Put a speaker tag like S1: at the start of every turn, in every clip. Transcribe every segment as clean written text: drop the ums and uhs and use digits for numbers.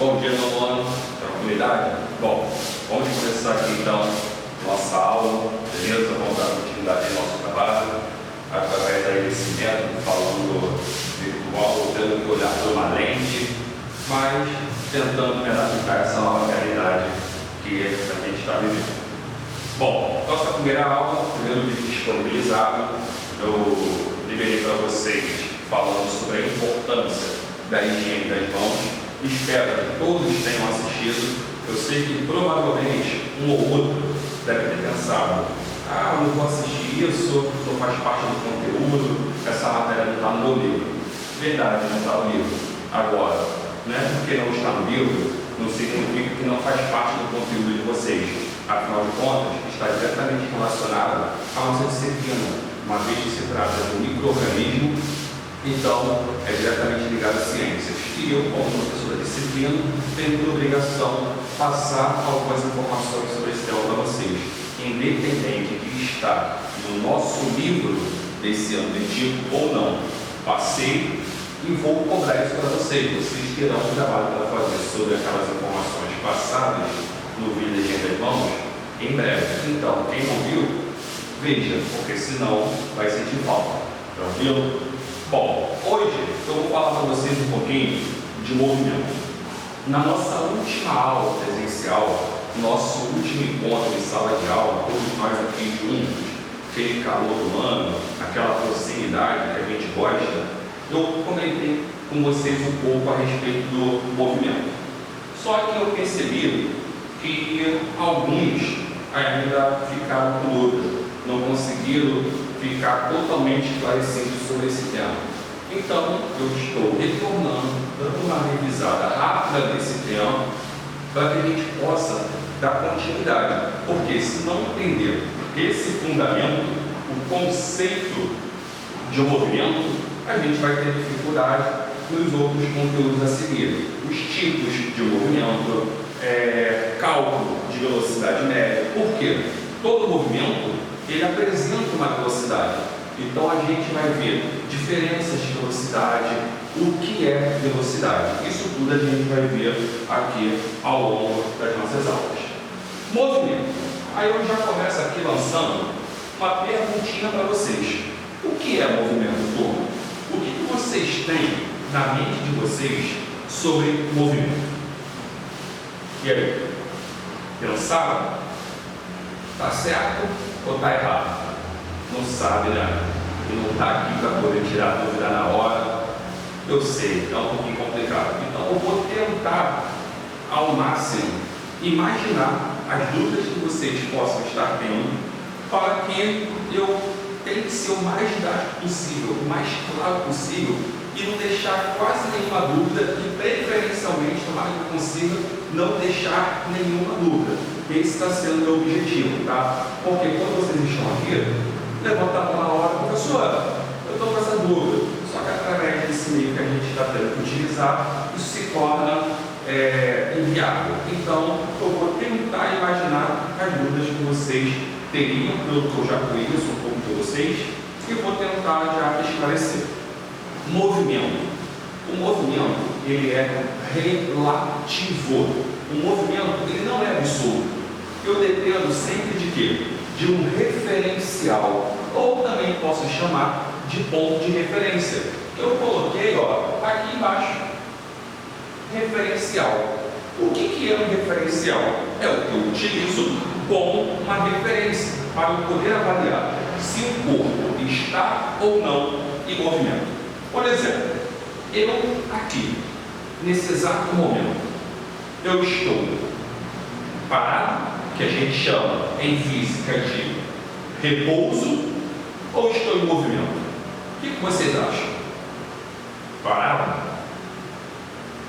S1: Bom dia, meu ano, tranquilidade? Bom, vamos começar aqui então nossa aula, beleza? Vamos dar continuidade ao nosso trabalho através aí desse método, falando virtual, tendo que olhar por uma lente, mas tentando me adaptar a essa nova realidade que a gente está vivendo. Bom, nossa primeira aula, primeiro vídeo disponibilizado, eu liberei para vocês falando sobre a importância da higiene das mãos. Espero que todos tenham assistido. Eu sei que provavelmente um ou outro deve ter pensado: ah, eu não vou assistir isso, não faz parte do conteúdo, essa matéria não está no meu livro. Verdade, não está no livro. Agora, não é porque não está no livro, não significa que não faz parte do conteúdo de vocês. Afinal de contas, está diretamente relacionada à nossa disciplina, uma vez que se trata de um micro-organismo, então é diretamente ligado às ciências. E eu, como professor da disciplina, tenho por obrigação passar algumas informações sobre esse tema para vocês, independente de estar no nosso livro desse ano letivo ou não. Passei e vou cobrar isso para vocês. Vocês terão um trabalho para fazer sobre aquelas informações passadas no vídeo de higiene das mãos em breve. Então, quem não viu, veja, porque senão vai sentir falta. Tranquilo? Bom, hoje eu vou falar para vocês um pouquinho de movimento. Na nossa última aula presencial, nosso último encontro em sala de aula, todos nós aqui juntos, aquele calor do ano, aquela proximidade que a gente gosta, eu comentei com vocês um pouco a respeito do movimento. Só que eu percebi que alguns ainda ficaram com dúvida, não conseguiram ficar totalmente esclarecidos sobre esse tema. Então, eu estou retornando, dando uma revisada rápida desse tema, para que a gente possa dar continuidade. Porque se não entender esse fundamento, o conceito de movimento, a gente vai ter dificuldade nos outros conteúdos a seguir. Os tipos de movimento, cálculo de velocidade média. Por quê? Todo movimento ele apresenta uma velocidade. Então a gente vai ver diferenças de velocidade, o que é velocidade. Isso tudo a gente vai ver aqui ao longo das nossas aulas. Movimento. Aí eu já começo aqui lançando uma perguntinha para vocês. O que é movimento, turma? O que vocês têm na mente de vocês sobre movimento? E aí? Pensaram? Está certo ou está errado? Não sabe, né? E não está aqui para poder tirar a dúvida na hora. Eu sei, é um pouquinho complicado. Então eu vou tentar ao máximo imaginar as dúvidas que vocês possam estar tendo, para que eu tente ser o mais didático possível, o mais claro possível, e não deixar quase nenhuma dúvida, e preferencialmente, tomara que eu consiga não deixar nenhuma dúvida. Esse está sendo o meu objetivo, tá? Porque quando vocês estão aqui, levanta a mão na hora: professora, eu estou com essa dúvida. Só que através desse meio que a gente está tendo que utilizar, isso se torna inviável. Então, eu vou tentar imaginar as dúvidas que vocês teriam, pelo que eu já conheço um pouco de vocês, e vou tentar já esclarecer. Movimento. O movimento, ele é relativo. O movimento, ele não é absoluto. Eu dependo sempre de quê? De um referencial, ou também posso chamar de ponto de referência. Eu coloquei, aqui embaixo, referencial. O que é um referencial? É o que eu utilizo como uma referência para eu poder avaliar se o corpo está ou não em movimento. Por exemplo, eu aqui, nesse exato momento, eu estou parado, que a gente chama em física de repouso, ou estou em movimento? O que vocês acham? Parado?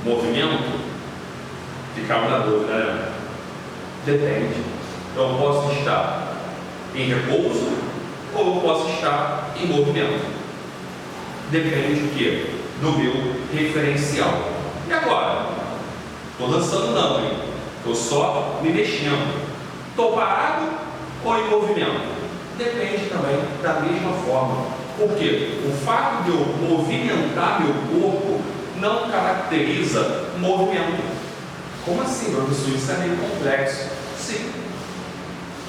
S1: Movimento? Ficava na dúvida, né? Depende. Então eu posso estar em repouso ou eu posso estar em movimento. Depende do quê? Do meu referencial. E agora? Estou dançando não, hein? Estou só me mexendo. Estou parado ou em movimento? Depende também da mesma forma. Porque o fato de eu movimentar meu corpo não caracteriza movimento. Como assim, professor? Isso é meio complexo. Sim,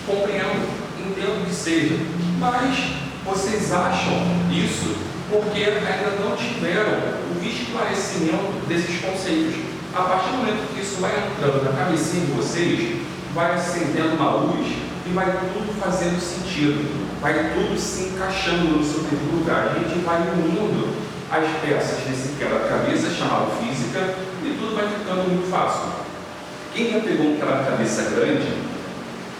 S1: compreendo, entendo que seja, mas vocês acham isso porque ainda não tiveram o esclarecimento desses conceitos. A partir do momento que isso vai entrando na cabecinha de vocês, vai acendendo uma luz e vai tudo fazendo sentido, vai tudo se encaixando no seu devido lugar. A gente vai unindo as peças desse quebra-cabeça chamado física e tudo vai ficando muito fácil. Quem já pegou um quebra-cabeça grande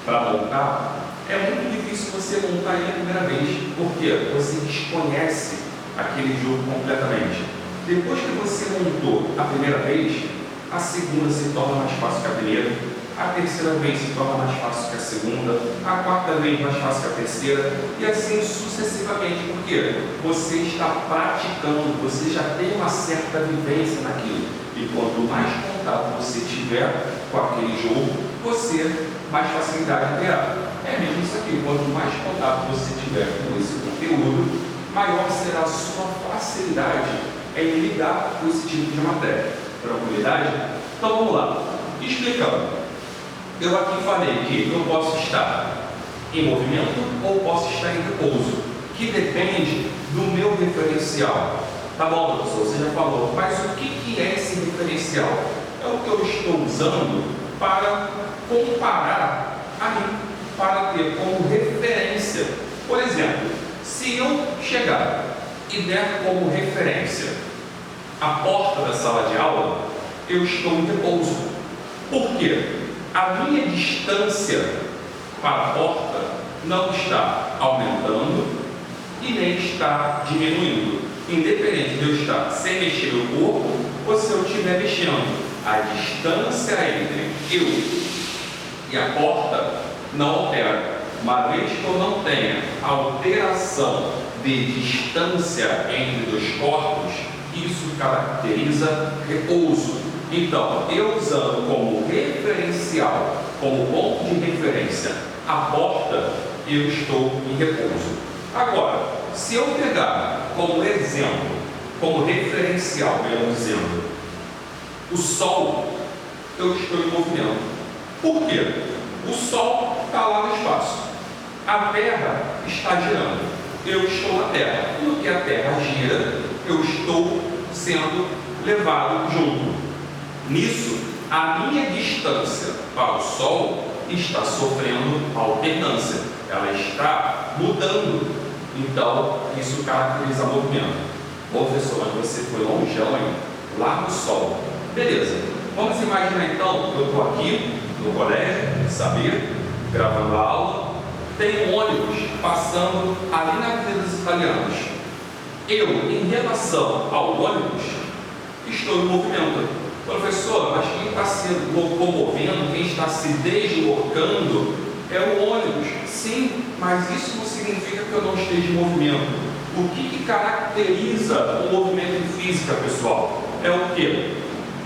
S1: para montar, é muito difícil você montar ele a primeira vez, porque você desconhece aquele jogo completamente. Depois que você montou a primeira vez, a segunda se torna mais fácil que a primeira, a terceira vez se torna mais fácil que a segunda, a quarta vez mais fácil que a terceira, e assim sucessivamente, porque você está praticando, você já tem uma certa vivência naquilo, e quanto mais contato você tiver com aquele jogo, você mais facilidade terá. É mesmo isso aqui, quanto mais contato você tiver com esse conteúdo, maior será a sua facilidade em lidar com esse tipo de matéria. Tranquilidade? Então vamos lá. Explicando. Eu aqui falei que eu posso estar em movimento ou posso estar em repouso, que depende do meu referencial. Tá bom, professor, você já falou, mas o que é esse referencial? É o que eu estou usando para comparar a mim, para ter como referência. Por exemplo, se eu chegar e der como referência a porta da sala de aula, eu estou em repouso. Por quê? A minha distância para a porta não está aumentando e nem está diminuindo. Independente de eu estar sem mexer o corpo ou se eu estiver mexendo, a distância entre eu e a porta não altera. Uma vez que eu não tenha alteração de distância entre dois corpos, isso caracteriza repouso. Então, eu usando como referencial, como ponto de referência, a porta, eu estou em repouso. Agora, se eu pegar como exemplo, como referencial, melhor dizendo, o Sol, eu estou em movimento. Por quê? O Sol está lá no espaço. A Terra está girando. Eu estou na Terra. E no que a Terra gira, eu estou sendo levado junto. Nisso, a minha distância para o Sol está sofrendo alternância. Ela está mudando. Então, isso caracteriza movimento. Bom, professor, mas você foi longeão, hein? Lá no Sol. Beleza. Vamos imaginar então, eu estou aqui no colégio, saber, gravando a aula, tem um ônibus passando ali na Avenida dos Italianos. Eu, em relação ao ônibus, estou em movimento. Professor, mas quem está se locomovendo, quem está se deslocando é o ônibus. Sim, mas isso não significa que eu não esteja em movimento. O que caracteriza o movimento em física, pessoal? É o quê?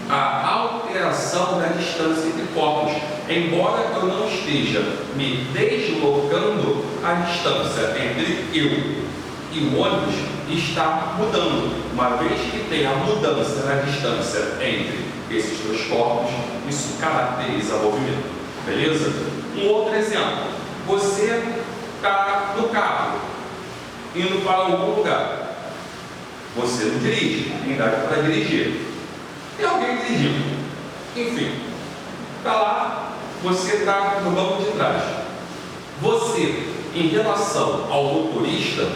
S1: A alteração da distância entre corpos. Embora eu não esteja me deslocando, a distância entre eu e o ônibus está mudando. Uma vez que tem a mudança na distância entre esses dois corpos, isso caracteriza movimento. Beleza? Um outro exemplo. Você está no carro, indo para algum lugar. Você não dirige, tem idade para dirigir. Tem alguém dirigindo. Enfim, está lá, você está no banco de trás. Você, em relação ao motorista,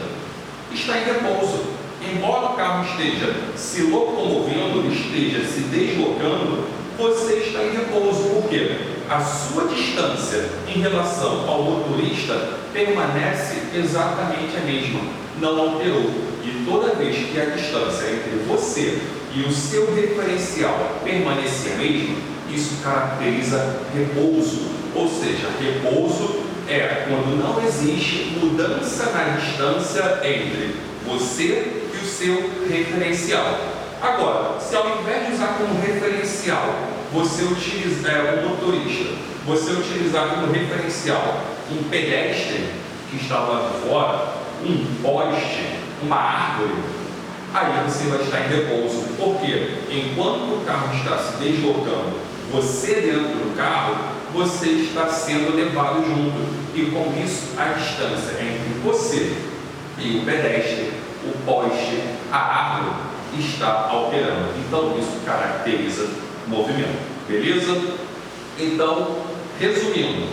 S1: está em repouso. Embora o carro esteja se locomovendo, esteja se deslocando, você está em repouso. Por quê? A sua distância em relação ao motorista permanece exatamente a mesma, não alterou. E toda vez que a distância entre você e o seu referencial permanecer a mesma, isso caracteriza repouso. Ou seja, repouso é quando não existe mudança na distância entre você e o seu referencial. Agora, se ao invés de usar como referencial, você utilizar o motorista, você utilizar como referencial um pedestre que está lá de fora, um poste, uma árvore, aí você vai estar em repouso. Porque enquanto o carro está se deslocando, você dentro do carro, você está sendo levado junto. E com isso, a distância entre você e o pedestre, o poste, a árvore, está alterando. Então, isso caracteriza movimento. Beleza? Então, resumindo,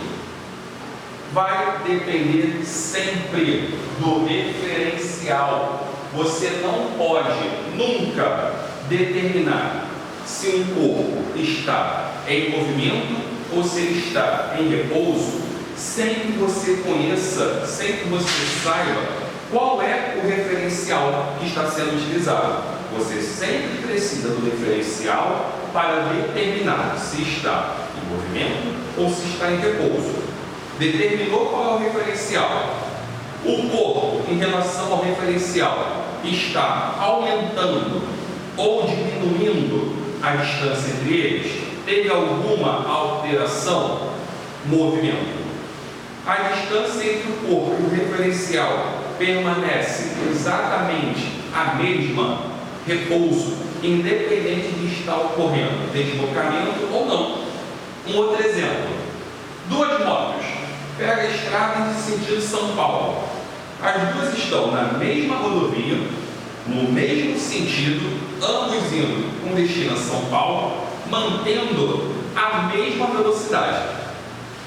S1: vai depender sempre do referencial. Você não pode nunca determinar se um corpo está em movimento ou se ele está em repouso, sem que você conheça, sem que você saiba qual é o referencial que está sendo utilizado. Você sempre precisa do referencial para determinar se está em movimento ou se está em repouso. Determinou qual é o referencial. O corpo, em relação ao referencial, está aumentando ou diminuindo a distância entre eles? Teve alguma alteração? Movimento. A distância entre o corpo e o referencial permanece exatamente a mesma? Repouso, independente de estar ocorrendo deslocamento ou não. Um outro exemplo: duas motos, pega a estrada em sentido São Paulo. As duas estão na mesma rodovia, no mesmo sentido, ambos indo com destino a São Paulo, mantendo a mesma velocidade,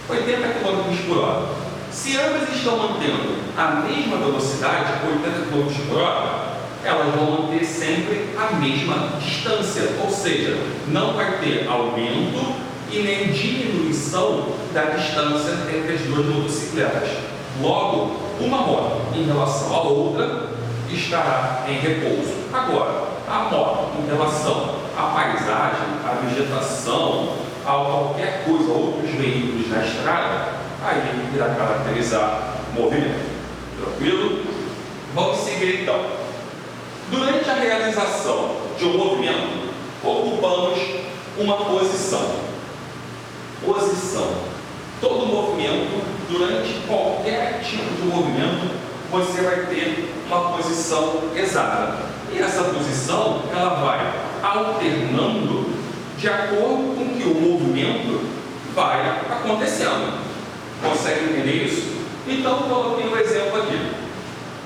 S1: 80 km por hora. Se ambas estão mantendo a mesma velocidade, 80 km por hora, elas vão manter sempre a mesma distância, ou seja, não vai ter aumento e nem diminuição da distância entre as duas motocicletas. Logo, uma moto em relação à outra estará em repouso. Agora, a moto em relação à paisagem, à vegetação, a qualquer coisa, outros veículos na estrada, aí irá caracterizar movimento. Tranquilo? Vamos seguir então. Durante a realização de um movimento, ocupamos uma posição. Posição. Todo movimento, durante qualquer tipo de movimento, você vai ter uma posição exata. E essa posição, ela vai alternando de acordo com que o movimento vai acontecendo. Consegue entender isso? Então, coloquei um exemplo aqui.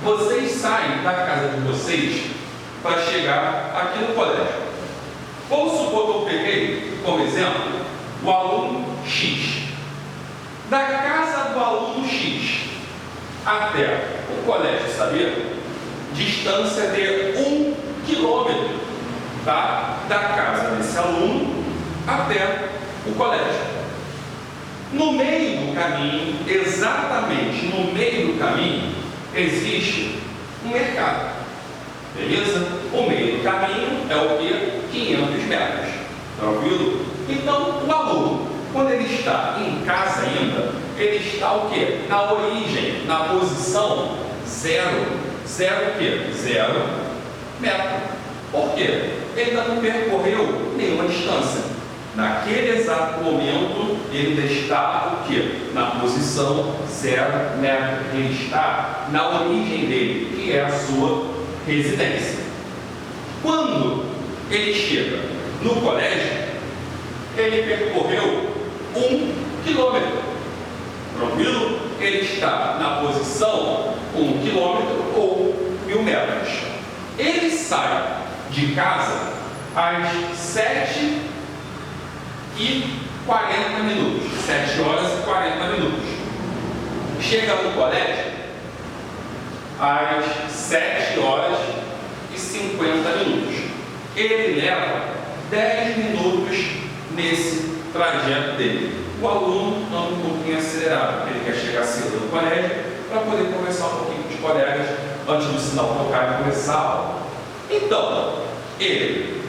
S1: Vocês saem da casa de vocês para chegar aqui no colégio. Vamos supor que eu peguei, como exemplo, o aluno X. Da casa do aluno X até o colégio Saber, distância de 1 km, tá? Da casa desse aluno até o colégio. No meio do caminho, exatamente no meio do caminho, existe um mercado. Beleza? O meio do caminho é o que? 500 metros. Tranquilo? Então, o aluno, quando ele está em casa ainda, ele está o quê? Na origem, na posição zero. Zero o quê? 0 metro. Por quê? Ele ainda não percorreu nenhuma distância. Naquele exato momento, ele ainda está o quê? Na posição 0 metro. Ele está na origem dele, que é a sua residência. Quando ele chega no colégio, ele percorreu 1 quilômetro. Tranquilo? Ele está na posição 1 quilômetro ou 1000 metros. Ele sai de casa às 7h40, 7 horas e 40 minutos. Chega no colégio às 7 horas e 50 minutos. Ele leva 10 minutos nesse trajeto dele. O aluno anda um pouquinho acelerado, porque ele quer chegar cedo no colégio para poder conversar um pouquinho com os colegas antes do sinal tocar e começar a aula. Então, ele,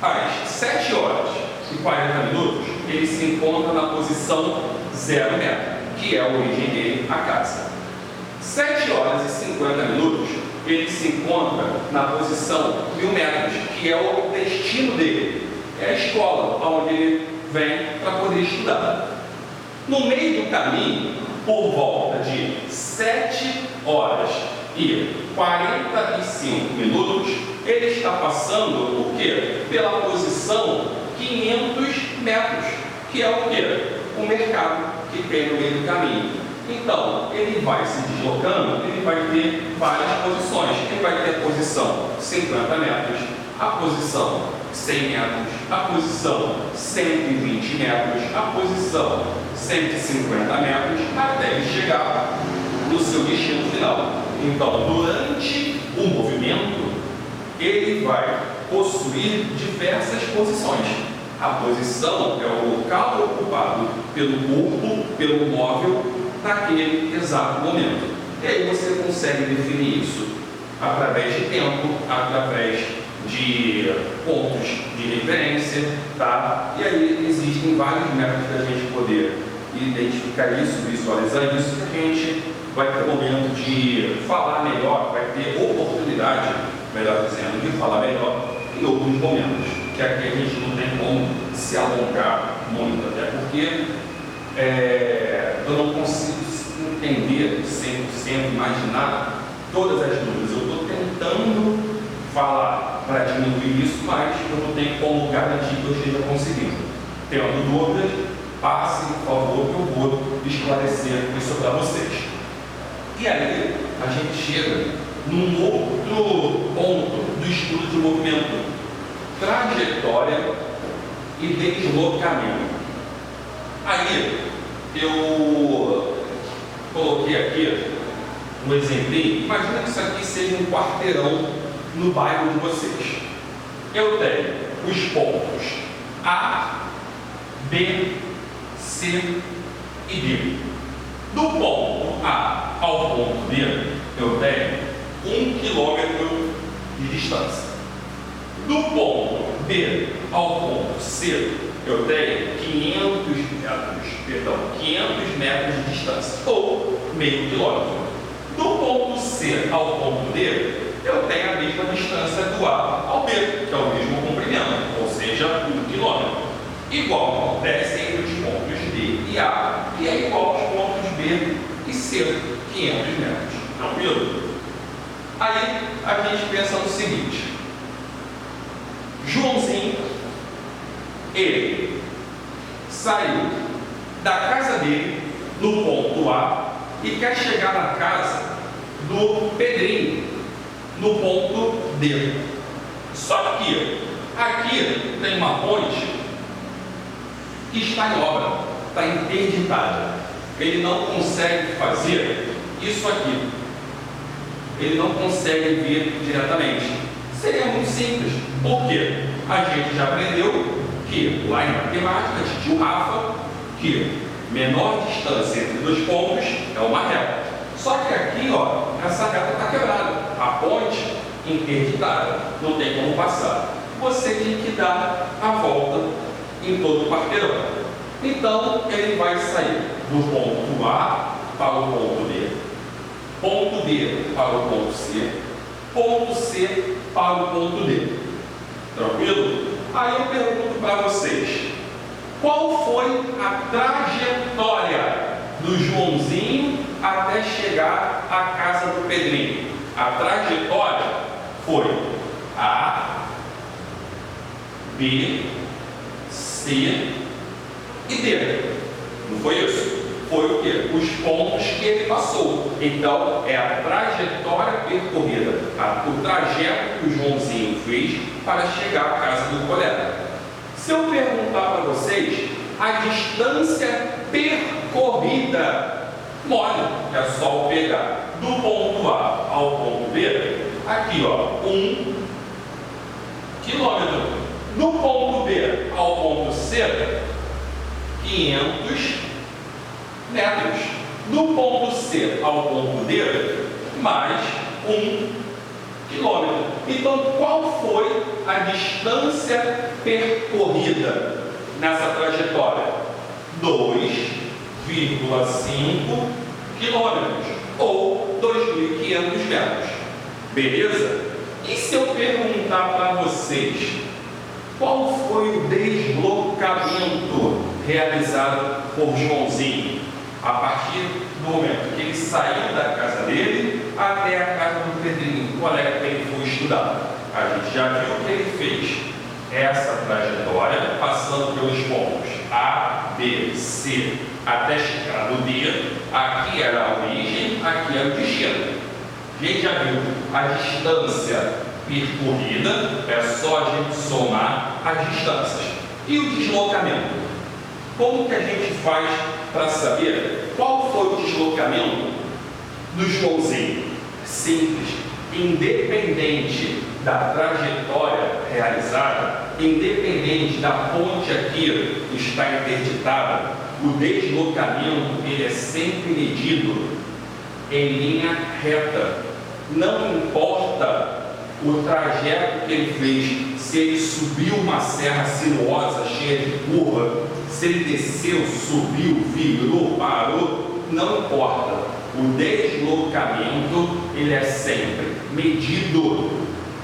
S1: às 7 horas e 40 minutos, ele se encontra na posição 0 metro, que é a origem dele, a casa. 7 horas e 50 minutos, ele se encontra na posição 1000 metros, que é o destino dele. É a escola onde ele vem para poder estudar. No meio do caminho, por volta de 7 horas e 45 minutos, ele está passando o quê? Pela posição 500 metros, que é o quê? O mercado que tem no meio do caminho. Então, ele vai se deslocando, ele vai ter várias posições. Ele vai ter a posição 50 metros, a posição 100 metros, a posição 120 metros, a posição 150 metros, até ele chegar no seu destino final. Então, durante o movimento, ele vai possuir diversas posições. A posição é o local ocupado pelo corpo, pelo móvel, naquele exato momento. E aí você consegue definir isso através de tempo, através de pontos de referência, tá? E aí existem vários métodos da gente poder identificar isso, visualizar isso, que a gente vai ter momento de falar melhor, vai ter oportunidade, melhor dizendo, de falar melhor em outros momentos, que aqui a gente não tem como se alongar muito, até porque eu não consigo entender 100%, imaginar todas as dúvidas. Eu estou tentando falar para diminuir isso, mas eu não tenho como garantir que eu esteja conseguindo. Tendo dúvidas, passe, por favor, que eu vou esclarecer isso para vocês. E aí, a gente chega num outro ponto do estudo de movimento: trajetória e deslocamento. Aí, eu coloquei aqui um exemplinho. Imagina que isso aqui seja um quarteirão no bairro de vocês. Eu tenho os pontos A, B, C e D. Do ponto A ao ponto B, eu tenho 1 quilômetro de distância. Do ponto B ao ponto C, eu tenho 500 metros de distância, ou meio quilômetro. Do ponto C ao ponto D, eu tenho a mesma distância do A ao B, que é o mesmo comprimento, ou seja, 1 quilômetro. Igual acontece entre os pontos D e A, que é igual aos pontos B e C, 500 metros. Tranquilo? Aí a gente pensa no seguinte: Joãozinho, ele saiu da casa dele no ponto A e quer chegar na casa do Pedrinho no ponto D. Só que aqui tem uma ponte que está em obra, está interditada. Ele não consegue fazer isso aqui. Ele não consegue vir diretamente. Seria muito simples. Por quê? A gente já aprendeu que lá em matemática, de tio Rafa, que menor distância entre dois pontos é uma reta. Só que aqui, ó, essa reta está quebrada. A ponte interditada, não tem como passar. Você tem que dar a volta em todo o quarteirão. Então, ele vai sair do ponto A para o ponto B, ponto B para o ponto C, ponto C para o ponto D. Tranquilo? Aí eu pergunto para vocês: qual foi a trajetória do Joãozinho até chegar à casa do Pedrinho? A trajetória foi A, B, C e D. Não foi isso? Foi o quê? Os pontos que ele passou. Então, é a trajetória percorrida, o trajeto que o Joãozinho fez para chegar à casa do colega. Se eu perguntar para vocês a distância percorrida, mole, é só pegar do ponto A ao ponto B, aqui ó, 1 quilômetro. Do ponto B ao ponto C, 500 metros. Do ponto C ao ponto D, mais 1 quilômetro. Então, qual foi a distância percorrida nessa trajetória? 2,5 quilômetros, ou 2.500 metros. Beleza? E se eu perguntar para vocês qual foi o deslocamento realizado por Joãozinho a partir do momento que ele saiu da casa dele até a casa do Pedrinho, qual é que ele foi estudar? A gente já viu que ele fez essa trajetória, passando pelos pontos A, B, C, até chegar no D. Aqui era a origem, aqui era o destino. A gente já viu a distância percorrida, é só a gente somar as distâncias. E o deslocamento? Como que a gente faz para saber qual foi o deslocamento do Joãozinho? Simples. Independente da trajetória realizada, independente da ponte aqui que está interditada, o deslocamento ele é sempre medido em linha reta. Não importa o trajeto que ele fez, se ele subiu uma serra sinuosa cheia de curva, se ele desceu, subiu, virou, parou, não importa. O deslocamento ele é sempre medido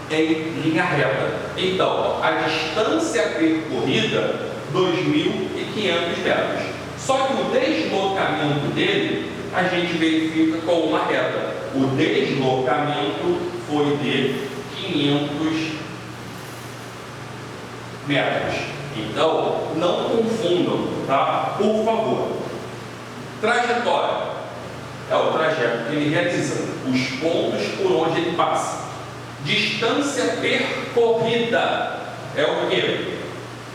S1: em linha reta. Então, a distância percorrida, 2.500 metros. Só que o deslocamento dele, a gente verifica com uma reta. O deslocamento foi de 500 metros. Então, não confundam, tá? Por favor. Trajetória é o trajeto que ele realiza, os pontos por onde ele passa. Distância percorrida é o quê?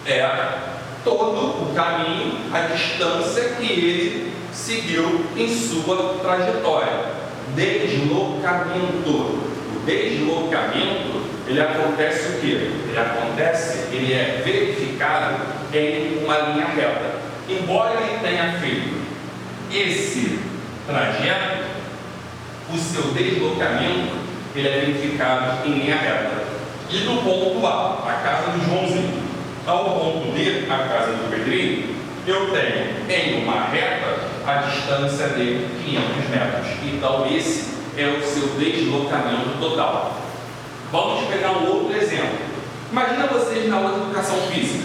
S1: É todo o caminho, a distância que ele seguiu em sua trajetória. Deslocamento. O deslocamento, ele acontece o quê? Ele é verificado em uma linha reta. Embora ele tenha feito esse trajeto, o seu deslocamento ele é verificado em linha reta. E do ponto A, a casa do Joãozinho, ao ponto D, a casa do Pedrinho, eu tenho em uma reta a distância de 500 metros. Então esse é o seu deslocamento total. Vamos pegar um outro exemplo. Imagina vocês na aula de educação física,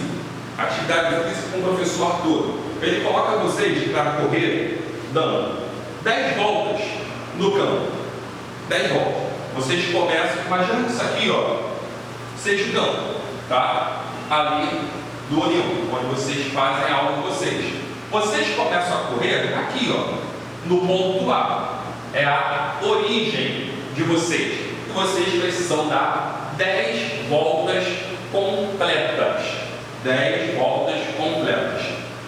S1: atividade física com o professor Arthur. Ele coloca vocês para correr dando 10 voltas no campo. 10 voltas. Vocês começam, imagina isso aqui, ó, seja o campo, tá? Ali do União, onde vocês fazem a aula de vocês. Vocês começam a correr aqui, ó, no ponto A. É a origem de vocês. E vocês precisam dar 10 voltas completas. 10 voltas completas.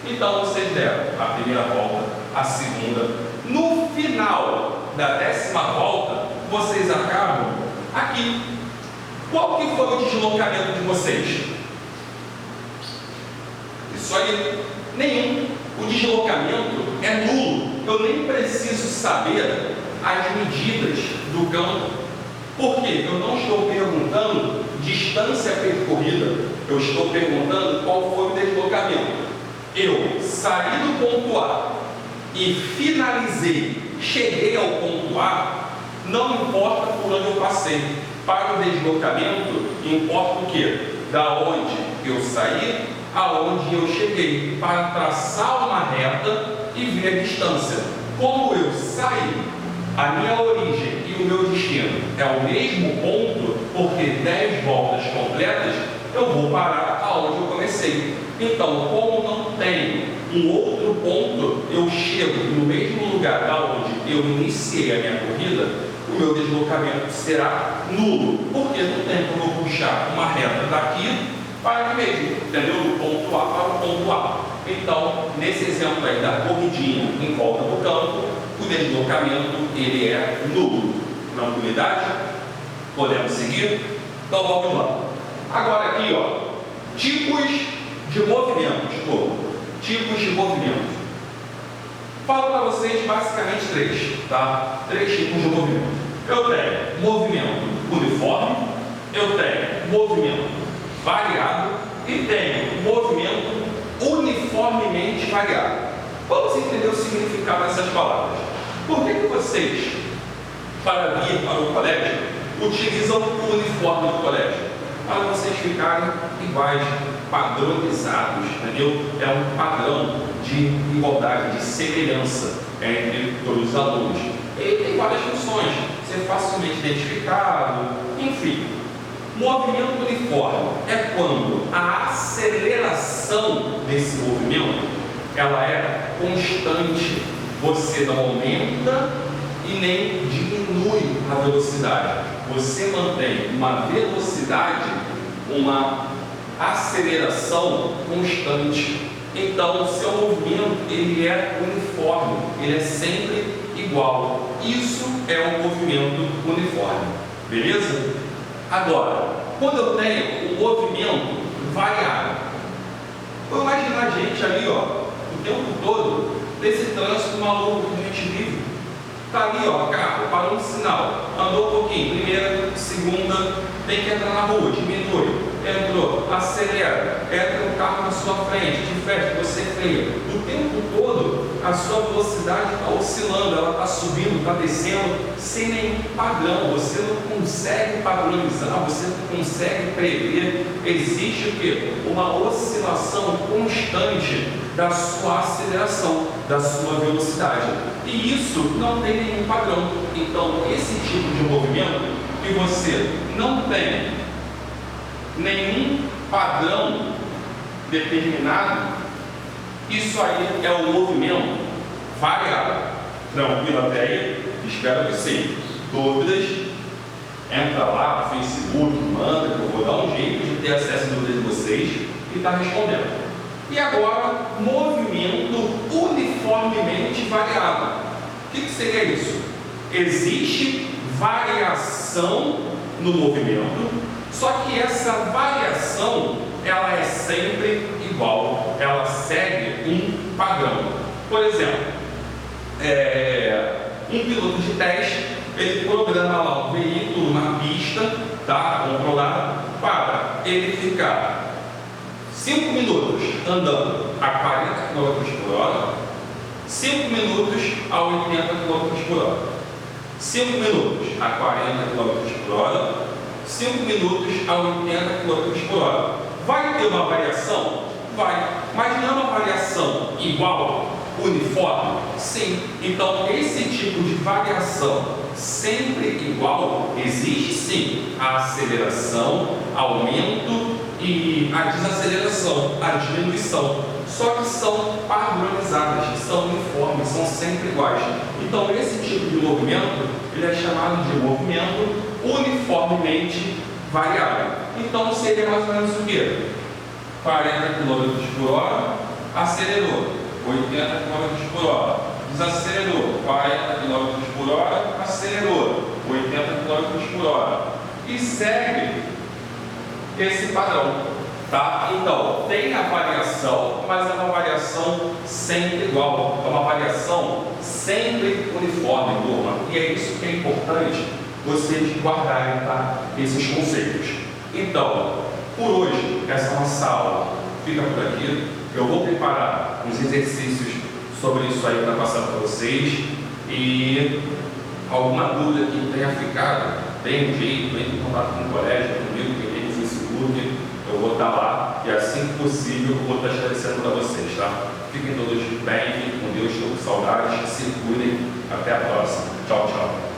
S1: Então vocês deram a primeira volta, a segunda. No final da 10ª volta, vocês acabam aqui. Qual que foi o deslocamento de vocês? Isso aí, nenhum. O deslocamento é nulo. Eu nem preciso saber as medidas do campo. Por quê? Eu não estou perguntando distância percorrida. Eu estou perguntando qual foi o deslocamento. Eu saí do ponto A e finalizei, cheguei ao ponto A, não importa por onde eu passei. Para o deslocamento, importa o quê? Da onde eu saí, aonde eu cheguei, para traçar uma reta e ver a distância. Como eu saí, a minha origem e o meu destino é o mesmo ponto, porque 10 voltas completas, eu vou parar aonde eu comecei. Então, como não tem um outro ponto, eu chego no mesmo lugar da onde eu iniciei a minha corrida, o meu deslocamento será nulo, porque não tem como eu puxar uma reta daqui para aqui mesmo, entendeu? Do ponto A para o ponto A. Então, nesse exemplo aí da corridinha em volta do campo, o deslocamento ele é nulo. Tranquilidade? Podemos seguir? Então vamos lá. Agora aqui, ó, tipos de movimentos. Tipos de movimento. Falo para vocês basicamente 3, tá? 3 tipos de movimento. Eu tenho movimento uniforme, eu tenho movimento variado e tenho movimento uniformemente variado. Vamos entender o significado dessas palavras. Por que vocês, para vir para o colégio, utilizam o uniforme do colégio? Para vocês ficarem iguais, padronizados, entendeu? É um padrão de igualdade, de semelhança entre todos os alunos. Ele tem várias funções, ser facilmente identificado, enfim. Movimento uniforme é quando a aceleração desse movimento ela é constante. Você não aumenta e nem diminui a velocidade. Você mantém uma velocidade, uma aceleração constante. Então, o seu movimento ele é uniforme, ele é sempre igual. Isso é um movimento uniforme, beleza? Agora, quando eu tenho um movimento variável, vou imaginar a gente ali, ó, o tempo todo, desse trânsito maluco que a gente vive. Tá ali, ó, carro, parou no sinal, andou um pouquinho, primeira, segunda, tem que entrar na rua, diminui, entrou, acelera, entra um carro na sua frente, de frente, você freia. O tempo todo, a sua velocidade está oscilando, ela está subindo, está descendo, sem nenhum padrão. Você não consegue padronizar, você não consegue prever. Existe o quê? Uma oscilação constante da sua aceleração, da sua velocidade. E isso não tem nenhum padrão. Então, esse tipo de movimento que você não tem nenhum padrão determinado, isso aí é um movimento variável. Tranquilo até aí? Espero que sim. Dúvidas? Entra lá no Facebook, manda, que eu vou dar um jeito de ter acesso às dúvidas de vocês e está respondendo. E agora, movimento uniformemente variável. O que seria isso? Existe variação no movimento, só que essa variação ela é sempre igual, ela segue um padrão. Por exemplo, um piloto de teste, ele programa lá um veículo, uma pista, tá, controlada, para ele ficar 5 minutos andando a 40 km por hora, 5 minutos a 80 km por hora, 5 minutos a 40 km por hora, 5 minutos a 80 km por hora. Vai ter uma variação? Vai, mas não é uma variação igual, uniforme? Sim. Então, esse tipo de variação sempre igual, existe sim a aceleração, aumento e a desaceleração, a diminuição. Só que são padronizadas, são uniformes, são sempre iguais. Então, esse tipo de movimento, ele é chamado de movimento uniformemente variável. Então, seria mais ou menos o quê? 40 km por hora, acelerou, 80 km por hora, desacelerou, 40 km por hora, acelerou, 80 km por hora. E segue esse padrão, tá? Então, tem a variação, mas é uma variação sempre igual, é uma variação sempre uniforme, turma. E é isso que é importante vocês guardarem, tá? Esses conceitos. Então, por hoje, essa nossa aula fica por aqui. Eu vou preparar uns exercícios sobre isso aí para passar para vocês. E alguma dúvida que tenha ficado, tem um jeito, entre em contato com o colégio, comigo, que tem no Facebook, eu vou estar lá e assim que possível eu vou estar esclarecendo para vocês, tá? Fiquem todos bem, fiquem com Deus, estou com saudades, se cuidem. Até a próxima. Tchau, tchau.